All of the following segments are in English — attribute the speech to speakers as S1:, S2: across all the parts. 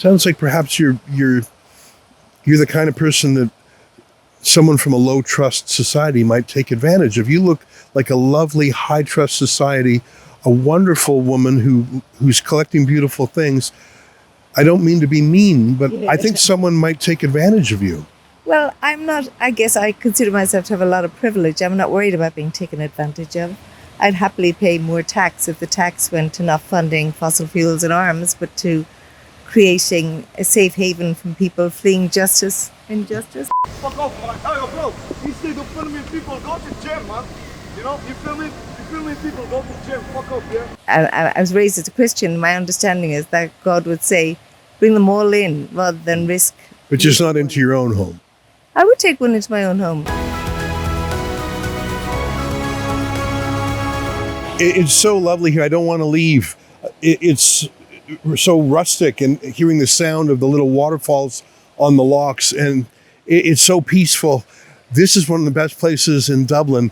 S1: Sounds like perhaps you're the kind of person that someone from a low trust society might take advantage of. You look like a lovely high trust society, a wonderful woman who's collecting beautiful things. I don't mean to be mean, but I think someone might take advantage of you.
S2: Well, I'm not, I guess I consider myself to have a lot of privilege. I'm not worried about being taken advantage of. I'd happily pay more tax if the tax went to not funding fossil fuels and arms, but to creating a safe haven from people fleeing injustice.
S3: Fuck off, man. Hey, bro, instead of filming people, go to gym, man. You know, you filming people, go to gym. Fuck off, yeah?
S2: I was raised as a Christian. My understanding is that God would say, bring them all in rather than risk.
S1: But just not into your own home.
S2: I would take one into my own home.
S1: It's so lovely here. I don't want to leave. It's so rustic, and hearing the sound of the little waterfalls on the locks, and it's so peaceful. This is one of the best places in Dublin.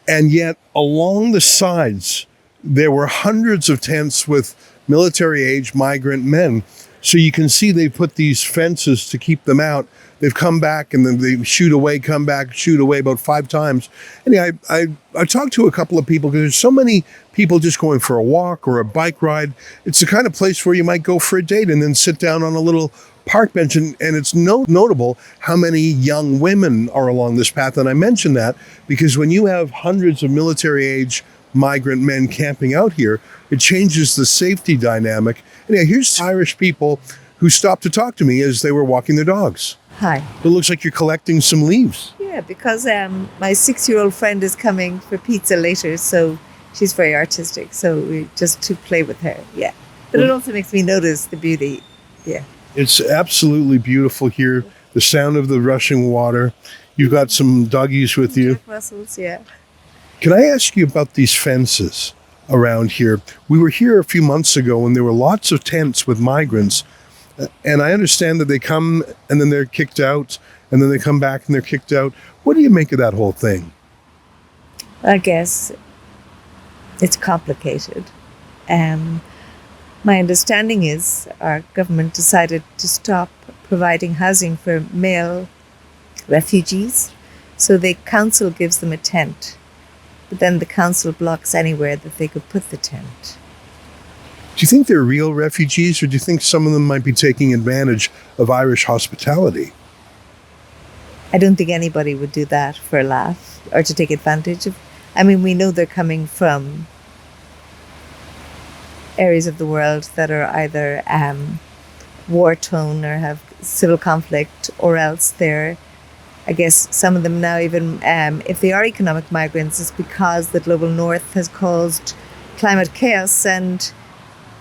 S1: And yet along the sides, there were hundreds of tents with military-age migrant men. So you can see they put these fences to keep them out. They've come back and then they shoot away, come back, shoot away about 5 times. And I talked to a couple of people because there's so many people just going for a walk or a bike ride. It's the kind of place where you might go for a date and then sit down on a little park bench. And it's notable how many young women are along this path. And I mention that because when you have hundreds of military-age migrant men camping out here, it changes the safety dynamic. And here's Irish people who stopped to talk to me as they were walking their dogs.
S2: Hi.
S1: It looks like you're collecting some leaves.
S2: Yeah, because my 6-year-old friend is coming for pizza later, so she's very artistic. So we just to play with her, yeah. But it also makes me notice the beauty, yeah.
S1: It's absolutely beautiful here. The sound of the rushing water. You've got some doggies with you.
S2: Jack Russells, yeah.
S1: Can I ask you about these fences around here? We were here a few months ago and there were lots of tents with migrants. And I understand that they come and then they're kicked out and then they come back and they're kicked out. What do you make of that whole thing?
S2: I guess it's complicated. My understanding is our government decided to stop providing housing for male refugees. So the council gives them a tent, but then the council blocks anywhere that they could put the tent.
S1: Do you think they're real refugees, or do you think some of them might be taking advantage of Irish hospitality?
S2: I don't think anybody would do that for a laugh or to take advantage of. I mean, we know they're coming from areas of the world that are either war-torn or have civil conflict, or else they're, I guess some of them now even, if they are economic migrants, it's because the global north has caused climate chaos and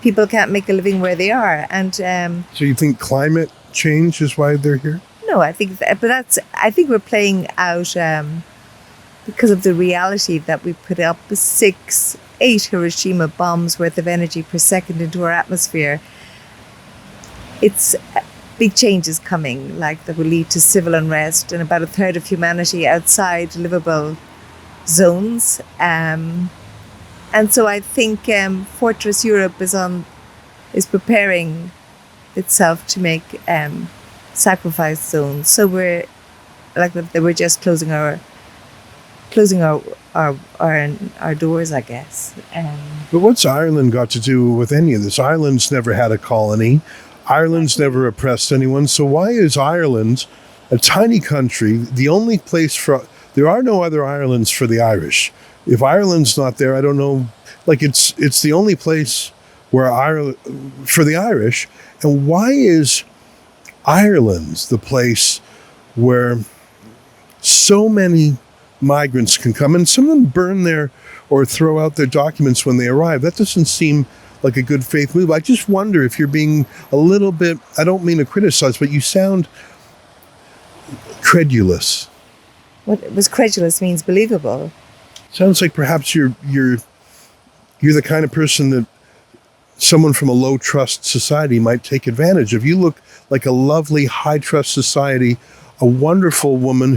S2: people can't make a living where they are. And
S1: so you think climate change is why they're here?
S2: No, I think I think we're playing out because of the reality that we put up 8 Hiroshima bombs worth of energy per second into our atmosphere. It's big changes coming, like that will lead to civil unrest and about a third of humanity outside livable zones. And so I think Fortress Europe is preparing itself to make sacrifice zones. So we're just closing our doors, I guess.
S1: But what's Ireland got to do with any of this? Ireland's never had a colony. Ireland's never oppressed anyone. So why is Ireland, a tiny country, the only place there are no other Irelands for the Irish. If Ireland's not there, I don't know, like it's the only place where for the Irish. And why is Ireland the place where so many migrants can come, and some of them burn or throw out their documents when they arrive? That doesn't seem like a good faith move. I just wonder if you're being a little bit, I don't mean to criticize, but you sound credulous.
S2: What was credulous means believable.
S1: Sounds like perhaps you're the kind of person that someone from a low trust society might take advantage of. You look like a lovely high trust society, a wonderful woman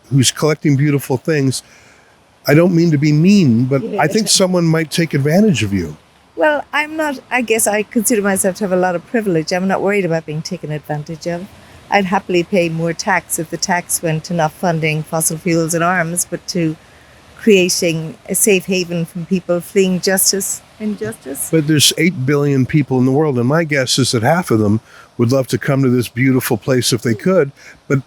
S1: who's collecting beautiful things. I don't mean to be mean, but I think someone might take advantage of you.
S2: Well, I'm not, I guess I consider myself to have a lot of privilege. I'm not worried about being taken advantage of. I'd happily pay more tax if the tax went to not funding fossil fuels and arms, but to creating a safe haven from people fleeing injustice.
S1: But there's 8 billion people in the world, and my guess is that half of them would love to come to this beautiful place if they could, but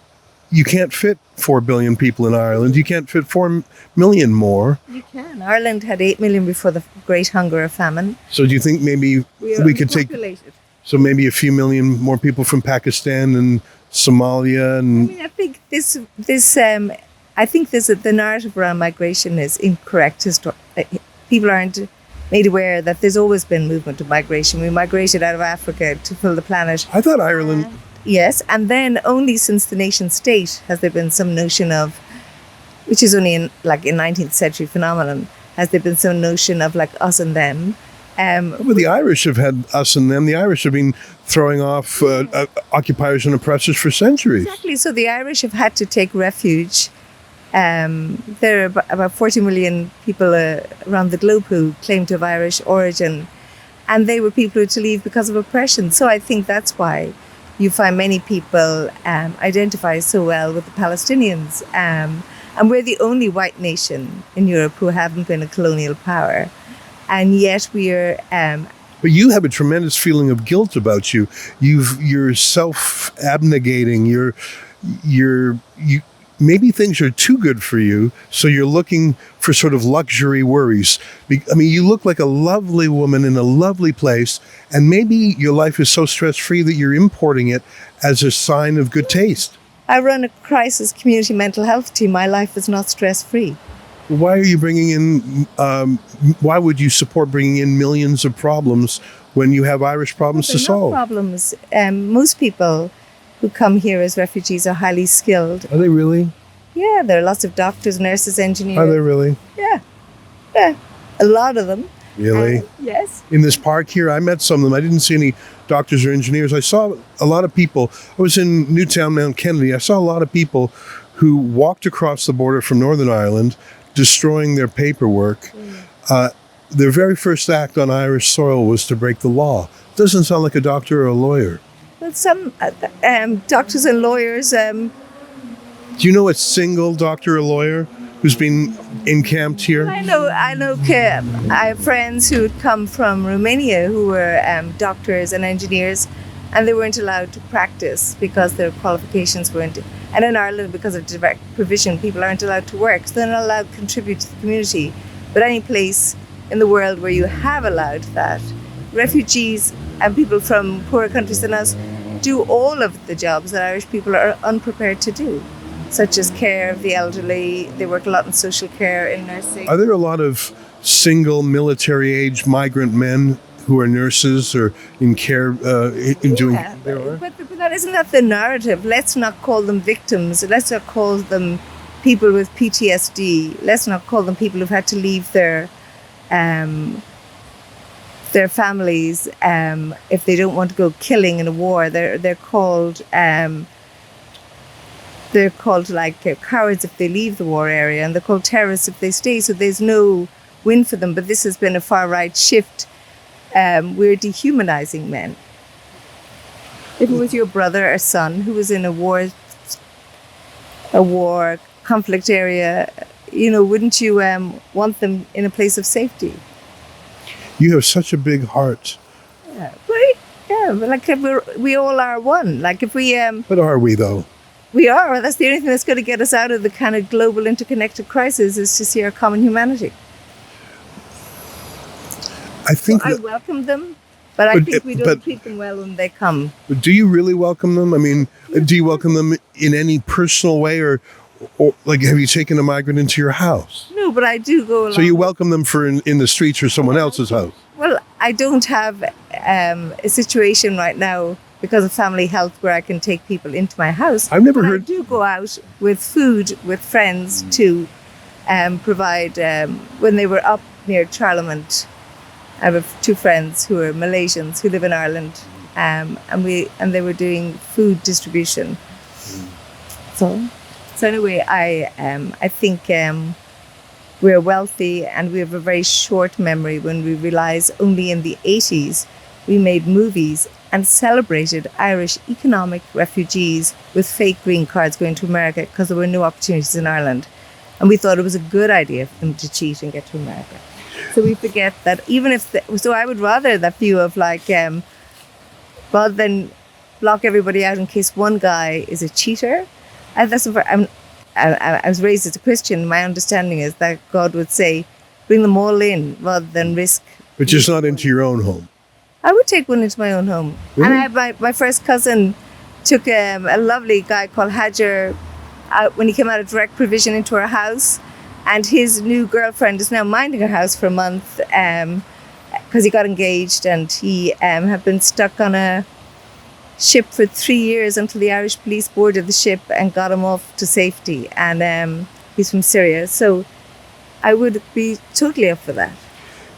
S1: you can't fit 4 billion people in Ireland. You can't fit 4 million more.
S2: You can. Ireland had 8 million before the Great Hunger or Famine.
S1: So do you think maybe we could take, so maybe a few million more people from Pakistan and Somalia
S2: I
S1: and
S2: mean, I think the narrative around migration is incorrect. People aren't made aware that there's always been movement of migration. We migrated out of Africa to fill the planet.
S1: I thought Ireland,
S2: Yes, and then only since the nation state has there been some notion of, which is only in 19th century phenomenon, has there been some notion of like us and them.
S1: well, the Irish have had us and them. The Irish have been throwing off occupiers and oppressors for centuries.
S2: Exactly. So the Irish have had to take refuge. There are about 40 million people around the globe who claim to have Irish origin, and they were people who had to leave because of oppression. So I think that's why you find many people identify so well with the Palestinians. And we're the only white nation in Europe who haven't been a colonial power. And yet we are...
S1: But you have a tremendous feeling of guilt about you. You're self-abnegating. Maybe things are too good for you, so you're looking for sort of luxury worries. I mean, you look like a lovely woman in a lovely place, and maybe your life is so stress-free that you're importing it as a sign of good taste.
S2: I run a crisis community mental health team. My life is not stress-free.
S1: Why are you bringing in, why would you support bringing in millions of problems when you have Irish problems to solve?
S2: Problems. Most people who come here as refugees are highly skilled.
S1: Are they really?
S2: Yeah, there are lots of doctors, nurses, engineers.
S1: Are they really?
S2: Yeah. A lot of them.
S1: Really?
S2: Yes.
S1: In this park here, I met some of them. I didn't see any doctors or engineers. I saw a lot of people. I was in Newtown, Mount Kennedy. I saw a lot of people who walked across the border from Northern Ireland, destroying their paperwork. Their very first act on Irish soil was to break the law. Doesn't sound like a doctor or a lawyer.
S2: Well, some doctors and lawyers...
S1: Do you know a single doctor or lawyer who's been encamped here?
S2: I know. I have friends who had come from Romania who were doctors and engineers, and they weren't allowed to practice because their qualifications weren't. And in Ireland, because of direct provision, people aren't allowed to work, so they're not allowed to contribute to the community. But any place in the world where you have allowed that, refugees and people from poorer countries than us do all of the jobs that Irish people are unprepared to do, such as care of the elderly. They work a lot in social care, in nursing.
S1: Are there a lot of single military-age migrant men who are nurses or in care, doing...
S2: But isn't that the narrative? Let's not call them victims. Let's not call them people with PTSD. Let's not call them people who've had to leave their families if they don't want to go killing in a war. They're called like cowards if they leave the war area, and they're called terrorists if they stay. So there's no win for them. But this has been a far right shift. We're dehumanizing men. If it was your brother or son who was in a war conflict area, wouldn't you want them in a place of safety?
S1: You have such a big heart.
S2: Yeah, but like we all are one. Like if we
S1: But are we though?
S2: We are. Well, that's the only thing that's going to get us out of the kind of global interconnected crisis, is to see our common humanity.
S1: I think
S2: I welcome them, but I think we don't treat them well when they come.
S1: Do you really welcome them? I mean, do you welcome them in any personal way, or like have you taken a migrant into your house?
S2: No, but I do go along.
S1: So you welcome them for in the streets or someone else's house?
S2: Well, I don't have a situation right now because of family health where I can take people into my house.
S1: I've never heard.
S2: I do go out with food with friends to provide. When they were up near Charlemont, I have two friends who are Malaysians who live in Ireland, and they were doing food distribution. So anyway, I think we're wealthy and we have a very short memory when we realize only in the 80s we made movies and celebrated Irish economic refugees with fake green cards going to America because there were no opportunities in Ireland. And we thought it was a good idea for them to cheat and get to America. So we forget that even if... so I would rather that view of like, rather than block everybody out in case one guy is a cheater. I was raised as a Christian. My understanding is that God would say, bring them all in rather than risk.
S1: But just not into your own home.
S2: I would take one into my own home.
S1: Really?
S2: And I had my first cousin took a lovely guy called Hajar out when he came out of direct provision into our house. And his new girlfriend is now minding her house for a month because he got engaged, and he had been stuck on a ship for 3 years until the Irish police boarded the ship and got him off to safety. And he's from Syria. So I would be totally up for that.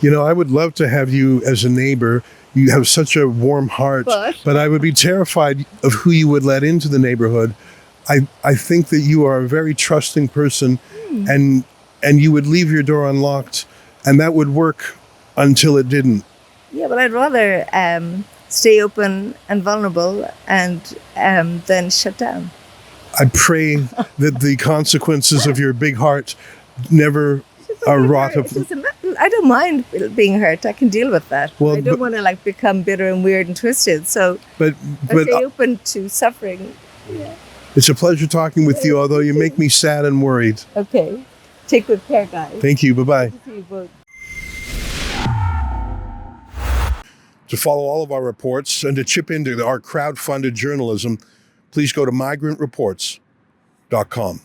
S1: You know, I would love to have you as a neighbor. You have such a warm heart, but I would be terrified of who you would let into the neighborhood. I think that you are a very trusting person, and you would leave your door unlocked, and that would work until it didn't.
S2: Yeah, but I'd rather stay open and vulnerable and then shut down.
S1: I pray that the consequences of your big heart never are wrought up.
S2: I don't mind being hurt. I can deal with that.
S1: Well,
S2: I don't want to like become bitter and weird and twisted. So
S1: but
S2: I stay open to suffering. Yeah.
S1: It's a pleasure talking with you, although you make me sad and worried.
S2: Okay. Take good care, guys.
S1: Thank you. Bye-bye.
S2: See you both.
S1: To follow all of our reports and to chip into our crowd-funded journalism, please go to migrantreports.com.